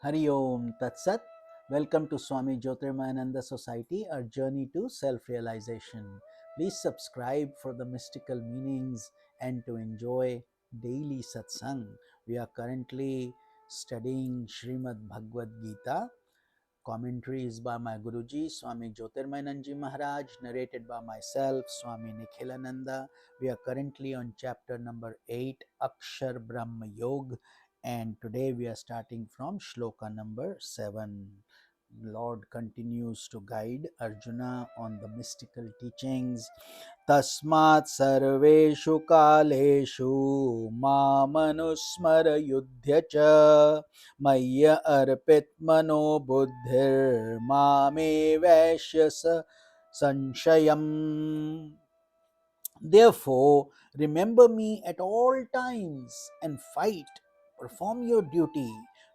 Hari Om Tat Sat. Welcome to Swami Jyotirmayananda Society, our journey to self-realization. Please subscribe for the mystical meanings and to enjoy daily satsang. We are currently studying Srimad Bhagavad Gita. Commentary is by my Guruji, Swami Jyotirmayananda Maharaj, narrated by myself, Swami Nikhilananda. We are currently on chapter number 8, Akshar Brahma Yoga, and today we are starting from Shloka number 7. Lord continues to guide Arjuna on the mystical teachings. Tasmat sarveshu kaleshu mamanusmara yudhya cha maya arpit mano buddhir mame vaishyasa sanshayam. Therefore, remember me at all times and fight. Perform your duty.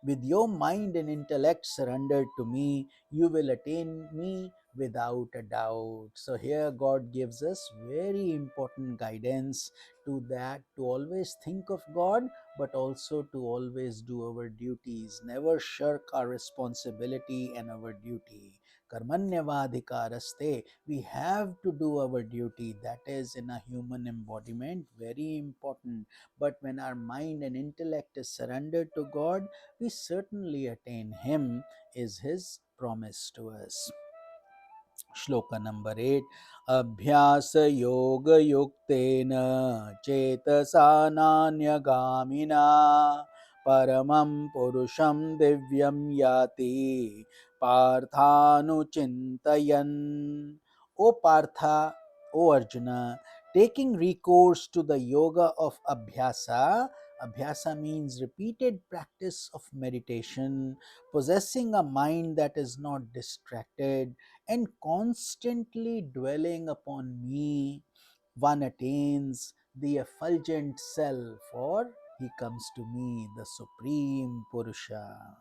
With your mind and intellect surrendered to me, you will attain me without a doubt. So, here God gives us very important guidance to that, to always think of God, but also to always do our duties. Never shirk our responsibility and our duty. Karmanyavadhikaraste, we have to do our duty. That is in a human embodiment, very important. But when our mind and intellect is surrendered to God, we certainly attain Him, is His promise to us. Shloka number 8. Abhyasa yoga yuktena chetasa nanya paramam purusham divyam yati parthanuchintayan. O Partha, O Arjuna, taking recourse to the yoga of Abhyasa. Abhyasa means repeated practice of meditation, possessing a mind that is not distracted and constantly dwelling upon me, one attains the effulgent self, or he comes to me, the Supreme Purusha.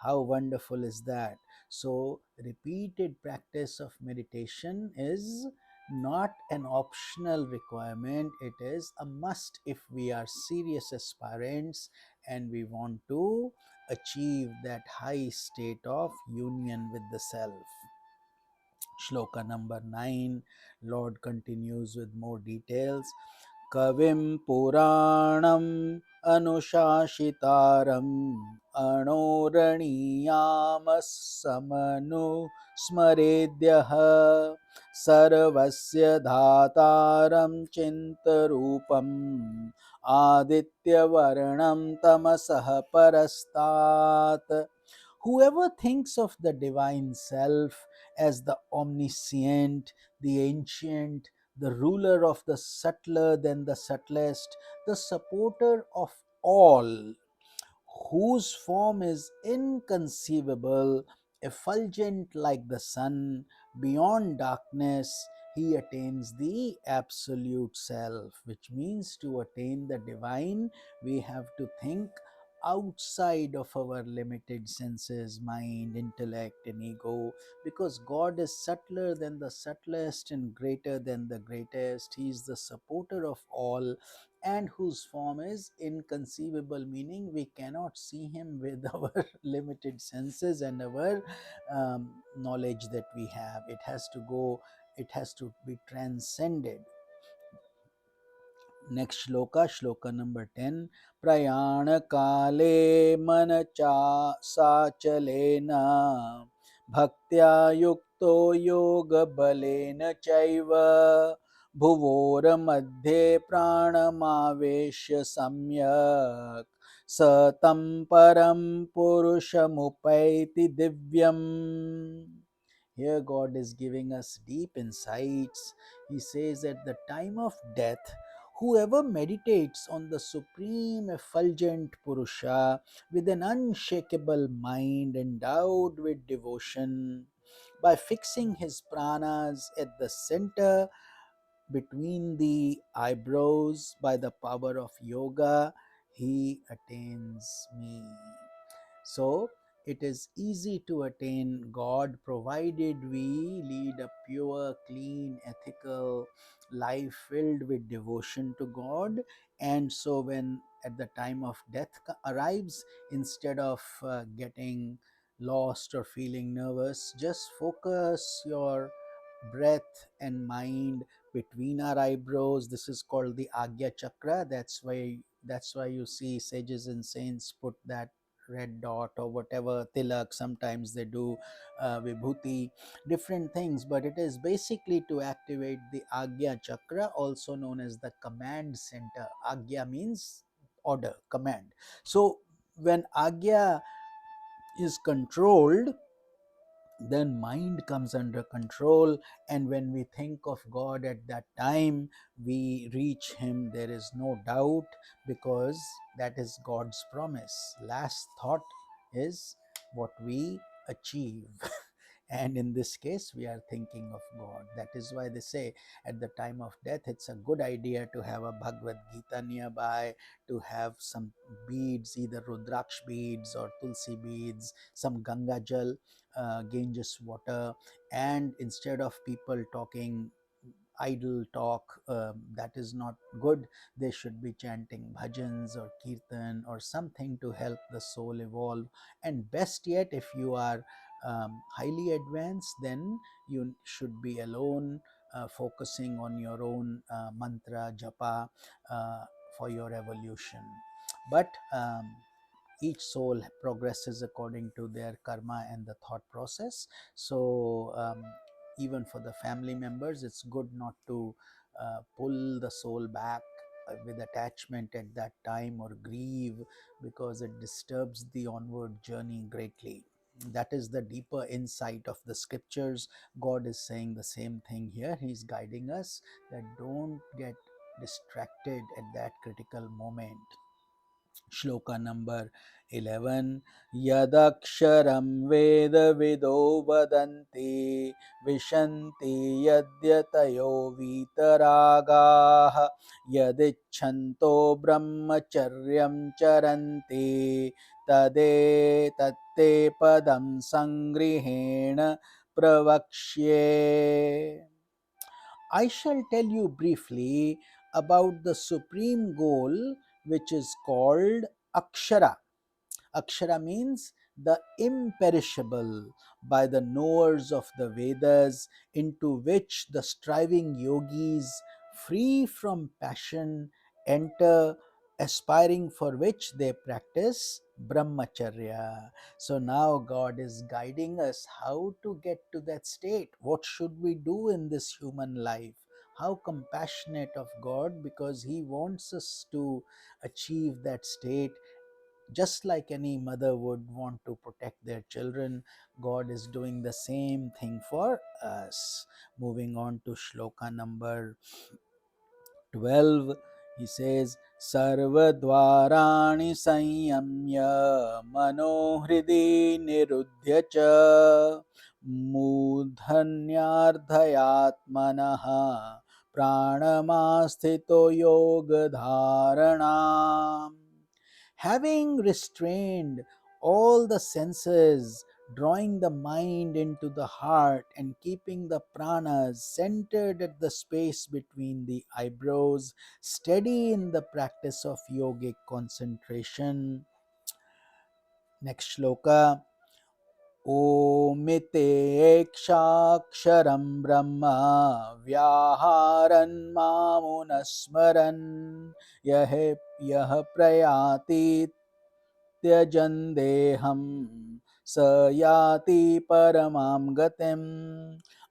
How wonderful is that? So, repeated practice of meditation is not an optional requirement, it is a must if we are serious aspirants and we want to achieve that high state of union with the self. Shloka number 9, Lord continues with more details. Kavim Puranam Anushashitaram Anoraniyama Samanu Smaredyaha Sarvasya Dhataram Chintarupam Aditya Varnam Tamasaha Parastat. Whoever thinks of the divine self as the omniscient, the ancient, the ruler of the subtler than the subtlest, the supporter of all, whose form is inconceivable, effulgent like the sun, beyond darkness, he attains the absolute self, which means to attain the divine, we have to think outside of our limited senses, mind, intellect, and ego, because God is subtler than the subtlest and greater than the greatest. He is the supporter of all and whose form is inconceivable, meaning we cannot see him with our limited senses and our knowledge that we have. It has to go, it has to be transcended. Next shloka, shloka number 10. Prayana kale manacha sachalena bhaktya yukto yoga balena chaiva भुवोर मध्ये प्राणमावेश्य सम्यक् सतं परं पुरुषमुपैति दिव्यम्. Here God is giving us deep insights. He says at the time of death, whoever meditates on the supreme effulgent Purusha with an unshakable mind endowed with devotion, by fixing his pranas at the center between the eyebrows by the power of yoga, he attains me. So, it is easy to attain God provided we lead a pure, clean, ethical life filled with devotion to God. And so, when at the time of death arrives, instead of getting lost or feeling nervous, just focus your breath and mind between our eyebrows. This is called the Agya Chakra. That's why you see sages and saints put that red dot or whatever tilak. Sometimes they do vibhuti, different things, but it is basically to activate the Agya Chakra, also known as the command center. Agya means order, command. So when Agya is controlled, then mind comes under control, and when we think of God at that time, we reach him, there is no doubt, because that is God's promise. Last thought is what we achieve. And in this case, we are thinking of God. That is why they say at the time of death, it's a good idea to have a Bhagavad Gita nearby, to have some beads, either Rudraksh beads or Tulsi beads, some Ganga Jal, Ganges water, and instead of people talking idle talk, that is not good. They should be chanting bhajans or kirtan or something to help the soul evolve. And best yet, if you are highly advanced, then you should be alone, focusing on your own mantra japa uh, for your evolution. But each soul progresses according to their karma and the thought process. So even for the family members, it's good not to pull the soul back with attachment at that time, or grieve, because it disturbs the onward journey greatly. That is the deeper insight of the scriptures. God is saying the same thing here. He's guiding us that don't get distracted at that critical moment. Shloka number 11. Yadaksharam vedavido vadanti vishanti yadyatayo vitaragaha yadichanto brahmacharyam charanti tade tatte padam sangrihena pravakshe. I shall tell you briefly about the supreme goal, which is called Akshara. Akshara means the imperishable, by the knowers of the Vedas, into which the striving yogis, free from passion, enter, aspiring for which they practice brahmacharya. So now God is guiding us how to get to that state. What should we do in this human life? How compassionate of God, because He wants us to achieve that state. Just like any mother would want to protect their children, God is doing the same thing for us. Moving on to shloka number 12, he says, Sarvadvarani Sanyamya Manohridi Nirudhya Cha Mudhanyardhayatmanaha Pranamastito Yoga Dharana. Having restrained all the senses, drawing the mind into the heart and keeping the pranas centered at the space between the eyebrows, steady in the practice of yogic concentration. Next shloka. ओमितेक्षाक्षरं ब्रह्म व्याहारन् मामुनस्मरन् यः यः प्रयाति त्यजन् देहं स याति परमां गतिम्.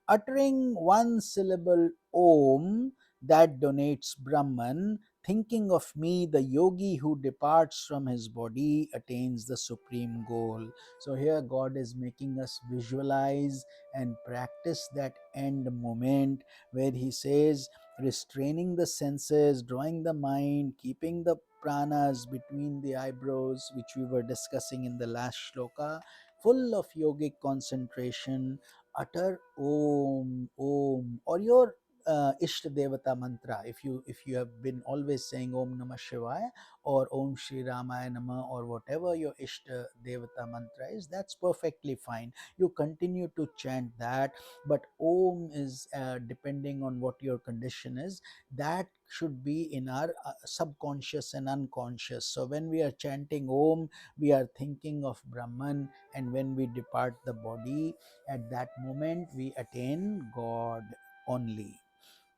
Uttering one syllable Om, that donates Brahman, thinking of me, the yogi who departs from his body attains the supreme goal. So here God is making us visualize and practice that end moment where he says, restraining the senses, drawing the mind, keeping the pranas between the eyebrows, which we were discussing in the last shloka, full of yogic concentration, utter Om, Om, or your Ishta Devata mantra. If you have been always saying Om Namah Shivaya or Om Shri Ramaya Nama or whatever your Ishta Devata mantra is, that's perfectly fine. You continue to chant that, but Om is depending on what your condition is, that should be in our subconscious and unconscious. So when we are chanting Om, we are thinking of Brahman, and when we depart the body, at that moment we attain God only.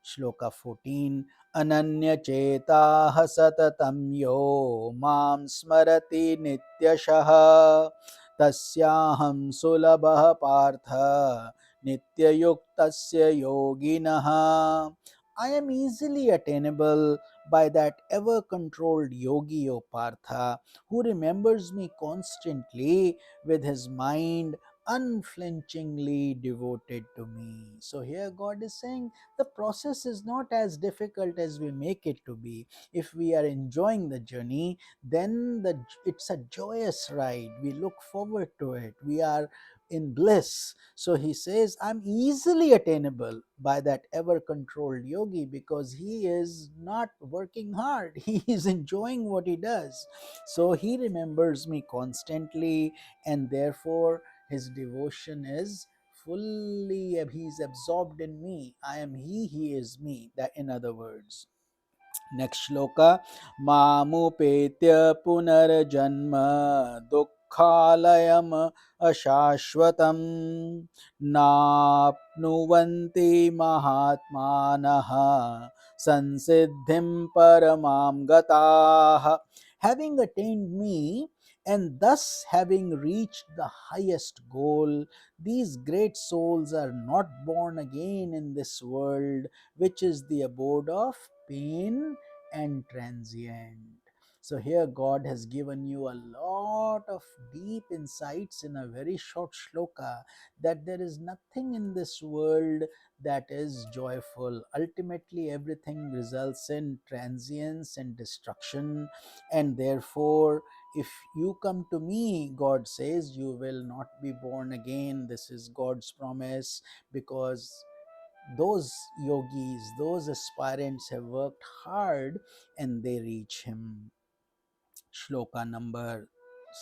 Shloka 14. Ananya chetaha satatam yo mam smarati nityashah tasyaham sulabah partha nityayuktasya yoginah. I am easily attainable by that ever controlled yogi, O Partha, who remembers me constantly with his mind unflinchingly devoted to me. So here God is saying the process is not as difficult as we make it to be. If we are enjoying the journey, then it's a joyous ride. We look forward to it. We are in bliss. So he says, I'm easily attainable by that ever controlled yogi because he is not working hard. He is enjoying what he does. So he remembers me constantly, and therefore his devotion is fully, he's absorbed in me. I am he is me. That, in other words. Next shloka. Mamupetya punarjanma dukkhalayam ashashvatam napnuvanti mahatmanaha sansiddhim paramam gatah. Having attained me and thus having reached the highest goal, these great souls are not born again in this world, which is the abode of pain and transient. So here God has given you a lot of deep insights in a very short shloka, that there is nothing in this world that is joyful. Ultimately everything results in transience and destruction, and therefore if you come to me, God says, you will not be born again. This is God's promise, because those yogis, those aspirants have worked hard and they reach him. Shloka number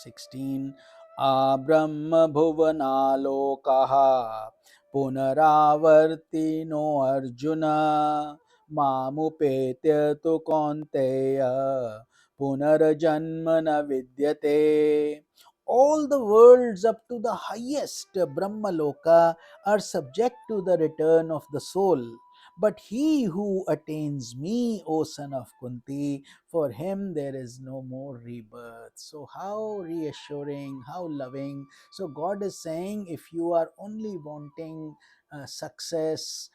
16. Abrahma bhuvanalokaha punaravartino Arjuna mamupetya tu kaunteya punarjanmana vidyate. All the worlds up to the highest Brahma Loka are subject to the return of the soul. But he who attains me, O son of Kunti, for him there is no more rebirth. So how reassuring, how loving. So God is saying, if you are only wanting success,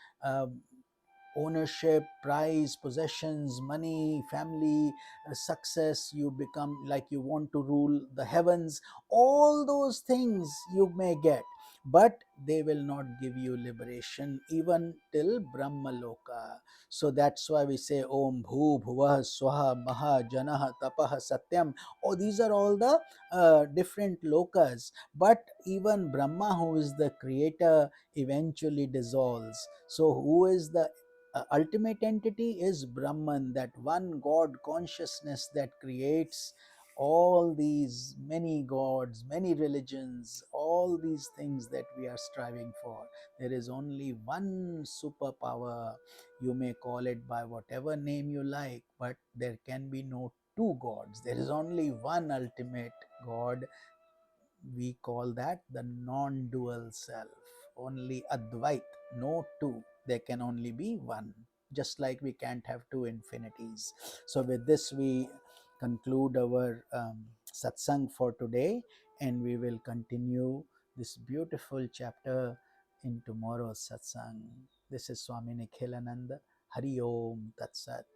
ownership, prize, possessions, money, family, success, you become like you want to rule the heavens, all those things you may get, but they will not give you liberation even till Brahmaloka. So that's why we say Om Bhu Bhuvah Swaha Maha Janah Tapah Satyam. Oh, these are all the different lokas, but even Brahma, who is the creator, eventually dissolves. So who is the ultimate entity? Is Brahman, that one God consciousness that creates all these many gods, many religions, all these things that we are striving for. There is only one superpower. You may call it by whatever name you like, but there can be no two gods. There is only one ultimate God. We call that the non-dual self. Only Advait, no two. There can only be one. Just like we can't have two infinities. So with this we conclude our satsang for today, and we will continue this beautiful chapter in tomorrow's satsang. This is Swami Nikhilananda. Hari Om Tat Sat.